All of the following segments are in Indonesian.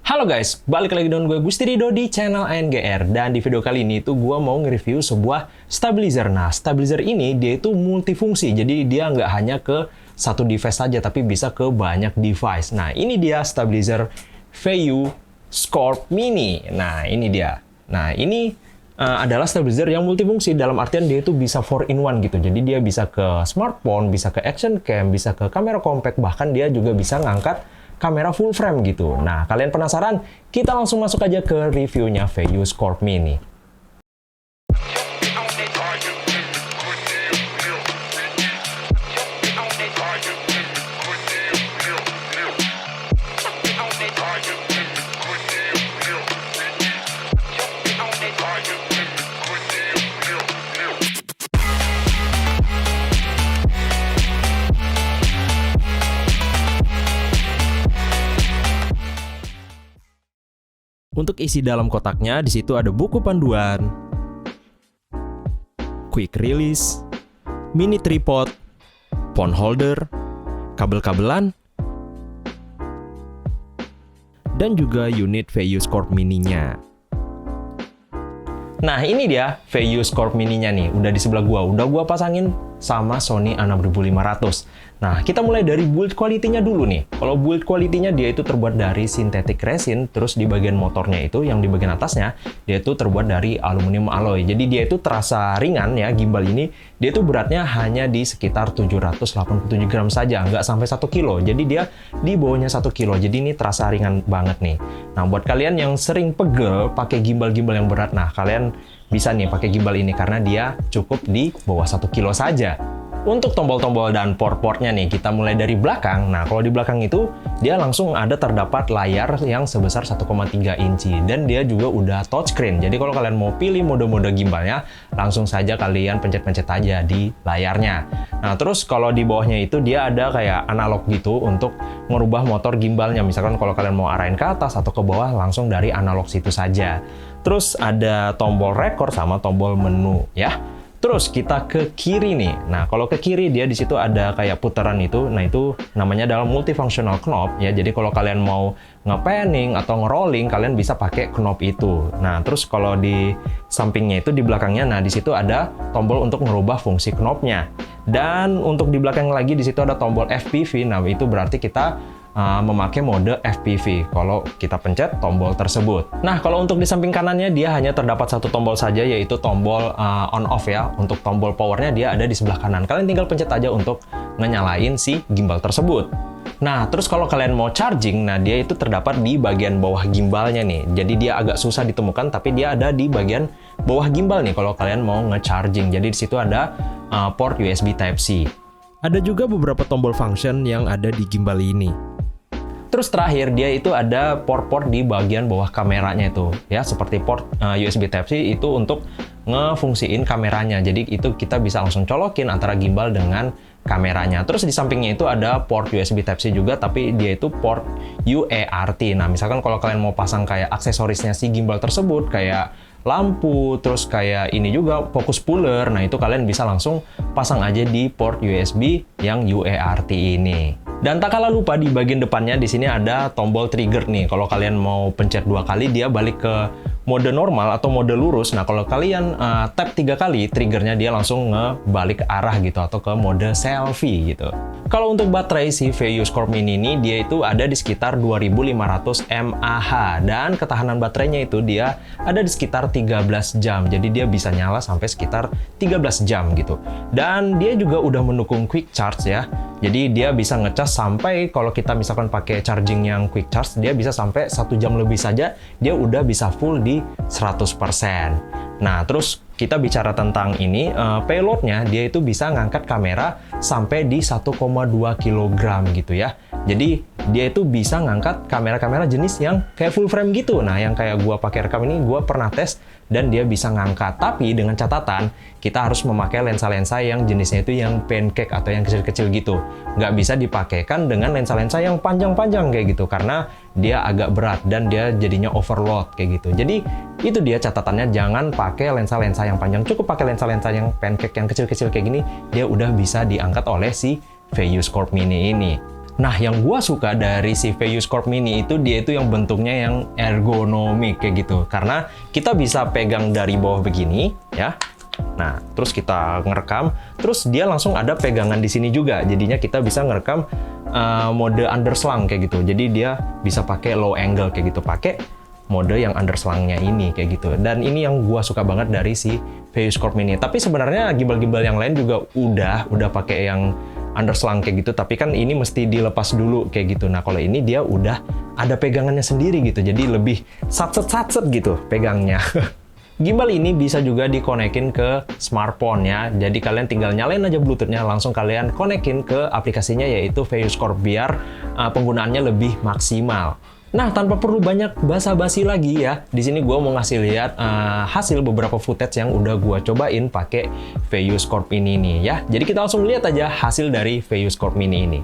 Halo guys, balik lagi dengan gue Gusti Rido di channel ANGR. Dan di video kali ini tuh gue mau nge-review sebuah stabilizer. Nah, stabilizer ini dia itu multifungsi, jadi dia nggak hanya ke satu device saja, tapi bisa ke banyak device. Nah, ini dia stabilizer VU Scorp Mini. Nah, ini dia. Nah, ini adalah stabilizer yang multifungsi, dalam artian dia itu bisa 4-in-1 gitu. Jadi dia bisa ke smartphone, bisa ke action cam, bisa ke kamera compact, bahkan dia juga bisa ngangkat kamera full frame gitu. Nah, kalian penasaran? Kita langsung masuk aja ke reviewnya VU Scorp Mini. Untuk isi dalam kotaknya, di situ ada buku panduan, quick release, mini tripod, phone holder, kabel-kabelan, dan juga unit VU Scorp Mini-nya. Nah, ini dia VU Scorp Mini-nya nih, udah di sebelah gua. Udah gua pasangin sama Sony A6500. Nah, kita mulai dari build quality-nya dulu nih. Kalau build quality-nya dia itu terbuat dari synthetic resin, terus di bagian motornya itu, yang di bagian atasnya, dia itu terbuat dari aluminium alloy. Jadi dia itu terasa ringan ya, gimbal ini. Dia itu beratnya hanya di sekitar 787 gram saja, nggak sampai 1 kilo. Jadi dia di bawahnya 1 kilo. Jadi ini terasa ringan banget nih. Nah, buat kalian yang sering pegel pakai gimbal-gimbal yang berat, nah kalian bisa nih pakai gimbal ini karena dia cukup di bawah 1 kilo saja. Untuk tombol-tombol dan port-portnya nih, kita mulai dari belakang. Nah, kalau di belakang itu, dia langsung ada terdapat layar yang sebesar 1,3 inci. Dan dia juga udah touchscreen. Jadi kalau kalian mau pilih mode-mode gimbalnya, langsung saja kalian pencet-pencet aja di layarnya. Nah, terus kalau di bawahnya itu, dia ada kayak analog gitu untuk merubah motor gimbalnya. Misalkan kalau kalian mau arahin ke atas atau ke bawah, langsung dari analog situ saja. Terus ada tombol record sama tombol menu ya. Terus kita ke kiri nih. Nah, kalau ke kiri dia di situ ada kayak putaran itu. Nah, itu namanya adalah multifunctional knob ya. Jadi kalau kalian mau nge-panning atau nge-rolling, kalian bisa pakai knob itu. Nah, terus kalau di sampingnya itu di belakangnya, nah di situ ada tombol untuk merubah fungsi knobnya. Dan untuk di belakang lagi di situ ada tombol FPV. Nah, itu berarti kita memakai mode FPV kalau kita pencet tombol tersebut. Nah, kalau untuk di samping kanannya dia hanya terdapat satu tombol saja, yaitu tombol on off ya. Untuk tombol powernya dia ada di sebelah kanan. Kalian tinggal pencet aja untuk ngenyalain si gimbal tersebut. Nah, terus kalau kalian mau charging, nah dia itu terdapat di bagian bawah gimbalnya nih. Jadi dia agak susah ditemukan, tapi dia ada di bagian bawah gimbal nih kalau kalian mau nge-charging. Jadi di situ ada port USB Type-C. Ada juga beberapa tombol function yang ada di gimbal ini. Terus terakhir dia itu ada port-port di bagian bawah kameranya itu ya, seperti port USB Type-C itu untuk ngefungsiin kameranya. Jadi itu kita bisa langsung colokin antara gimbal dengan kameranya. Terus di sampingnya itu ada port USB Type-C juga, tapi dia itu port UART. Nah, misalkan kalau kalian mau pasang kayak aksesorisnya si gimbal tersebut kayak lampu, terus kayak ini juga focus puller. Nah, itu kalian bisa langsung pasang aja di port USB yang UART ini. Dan tak kalah lupa di bagian depannya di sini ada tombol trigger nih. Kalau kalian mau pencet 2 kali dia balik ke mode normal atau mode lurus. Nah, kalau kalian tap 3 kali, triggernya dia langsung ngebalik ke arah gitu atau ke mode selfie gitu. Kalau untuk baterai si VU Scorp Mini ini dia itu ada di sekitar 2500 mAh dan ketahanan baterainya itu dia ada di sekitar 13 jam. Jadi dia bisa nyala sampai sekitar 13 jam gitu. Dan dia juga udah mendukung quick charge ya. Jadi dia bisa ngecas sampai kalau kita misalkan pakai charging yang quick charge, dia bisa sampai 1 jam lebih saja dia udah bisa full di 100%. Nah, terus kita bicara tentang ini, payloadnya dia itu bisa ngangkat kamera sampai di 1,2 kg gitu ya. Jadi dia itu bisa ngangkat kamera-kamera jenis yang kayak full frame gitu. Nah, yang kayak gua pakai rekam ini gua pernah tes dan dia bisa ngangkat. Tapi dengan catatan kita harus memakai lensa-lensa yang jenisnya itu yang pancake atau yang kecil-kecil gitu. Nggak bisa dipakaikan dengan lensa-lensa yang panjang-panjang kayak gitu karena dia agak berat dan dia jadinya overload kayak gitu. Jadi itu dia catatannya, jangan pakai lensa-lensa yang panjang, cukup pakai lensa-lensa yang pancake yang kecil-kecil kayak gini, dia udah bisa diangkat oleh si VU Scorp Mini ini. Nah, yang gua suka dari si VAIOS Corp Mini itu dia itu yang bentuknya yang ergonomik kayak gitu. Karena kita bisa pegang dari bawah begini, ya. Nah, terus kita ngerekam, terus dia langsung ada pegangan di sini juga. Jadinya kita bisa ngerekam mode underslung kayak gitu. Jadi dia bisa pakai low angle kayak gitu, pakai mode yang underslungnya ini kayak gitu. Dan ini yang gua suka banget dari si VAIOS Corp Mini. Tapi sebenarnya gimbal-gimbal yang lain juga udah pakai yang underslung kayak gitu, tapi kan ini mesti dilepas dulu kayak gitu. Nah, kalau ini dia udah ada pegangannya sendiri gitu, jadi lebih satset gitu pegangnya. Gimbal ini bisa juga dikonekin ke smartphone ya, jadi kalian tinggal nyalain aja bluetoothnya, langsung kalian konekin ke aplikasinya yaitu VAIOS Corp biar penggunaannya lebih maksimal. Nah, tanpa perlu banyak basa-basi lagi ya, di sini gue mau ngasih lihat hasil beberapa footage yang udah gue cobain pakai VAIOS Corp ini nih ya. Jadi kita langsung lihat aja hasil dari VAIOS Corp Mini ini.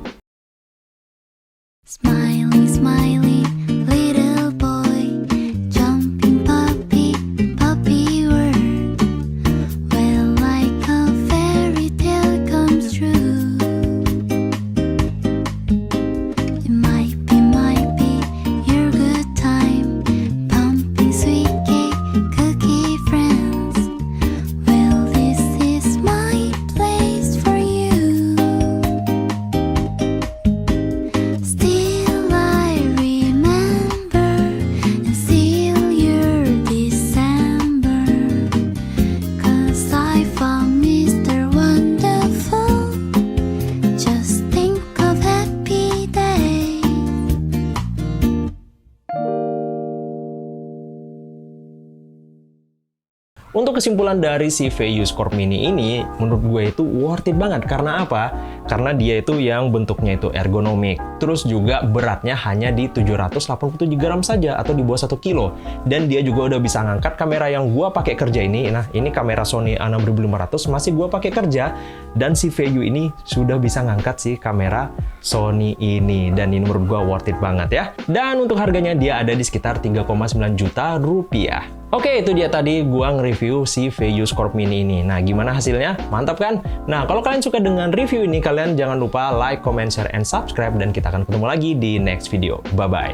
Smiley, smiley, little boy, jumping puppy, puppy world. Well, like a fairy tale comes true. It might be your good time, pumping sweet cake, cookie friends. Well, this is my place for you. Still I remember and still your December, 'cause I found Mr. Wonderful. Just think of happy days. Untuk kesimpulan dari si VAIOS Corp Mini ini, menurut gue itu worth it banget. Karena apa? Karena dia itu yang bentuknya itu ergonomik. Terus juga beratnya hanya di 787 gram saja atau di bawah 1 kilo. Dan dia juga udah bisa ngangkat kamera yang gue pakai kerja ini. Nah, ini kamera Sony A6500 masih gue pakai kerja. Dan si VAIOS ini sudah bisa ngangkat si kamera Sony ini. Dan ini menurut gue worth it banget ya. Dan untuk harganya dia ada di sekitar 3,9 juta rupiah. Oke, itu dia tadi gua nge-review si VAIOS Corp Mini ini. Nah, gimana hasilnya? Mantap kan? Nah, kalau kalian suka dengan review ini, kalian jangan lupa like, comment, share, and subscribe. Dan kita akan ketemu lagi di next video. Bye-bye.